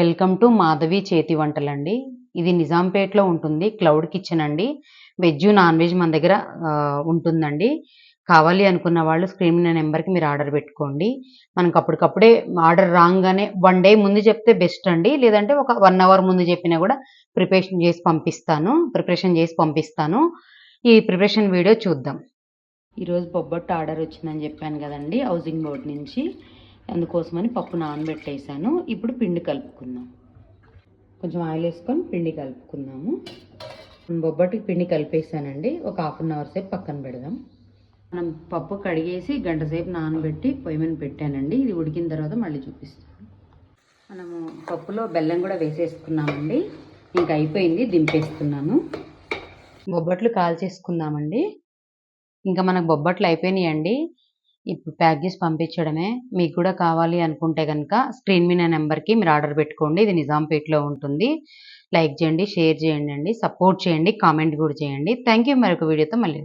Welcome to Madhavi చేతి వంటలండి. ఇది నిజాంపేటలో ఉంటుంది. క్లౌడ్ కిచెన్ అండి. వెజ్, నాన్ వెజ్ మన దగ్గర ఉంటుందండి. కావాలి అనుకున్న వాళ్ళు స్క్రీన్ మీద నెంబర్‌కి మీరు ఆర్డర్ పెట్టుకోండి. మనకు అప్పటికప్పుడే ఆర్డర్ రాంగానే 1 డే ముందు చెప్తే బెస్ట్ అండి. లేదంటే ఒక 1 అవర్ ముందు చెప్పినా కూడా ప్రిపరేషన్ చేసి పంపిస్తాను. ఈ ప్రిపరేషన్ వీడియో చూద్దాం. ఈరోజు బొబ్బట్టు ఆర్డర్ వచ్చిందని చెప్పాను కదండీ హౌసింగ్ బోర్డ్ నుంచి. అందుకోసమని పప్పు నానబెట్టేసాను. ఇప్పుడు పిండి కలుపుకుందాం. కొంచెం ఆయిల్ వేసుకొని పిండి కలుపుకుందాము. బొబ్బట్టుకి పిండి కలిపేసానండి. ఒక హాఫ్ అన్ అవర్ సేపు పక్కన పెడదాం. మనం పప్పు కడిగేసి గంట సేపు నానబెట్టి పొయ్యి మీద పెట్టానండి. ఇది ఉడికిన తర్వాత మళ్ళీ చూపిస్తాను. మనము పప్పులో బెల్లం కూడా వేసేసుకున్నామండి. ఇంకా అయిపోయింది, దింపేస్తున్నాను. బొబ్బట్లు కాల్చేసుకుందామండి. ఇంకా మనకు బొబ్బట్లు అయిపోయినాయండి. ఇప్పుడు ప్యాక్ చేసి పంపించడమే. మీకు కూడా కావాలి అనుకుంటే కనుక స్క్రీన్ మీద నెంబర్కి మీరు ఆర్డర్ పెట్టుకోండి. ఇది నిజాంపేటలో ఉంటుంది. లైక్ చేయండి, షేర్ చేయండి, సపోర్ట్ చేయండి, కామెంట్ కూడా చేయండి. Thank you. మరొక వీడియోతో మళ్ళీ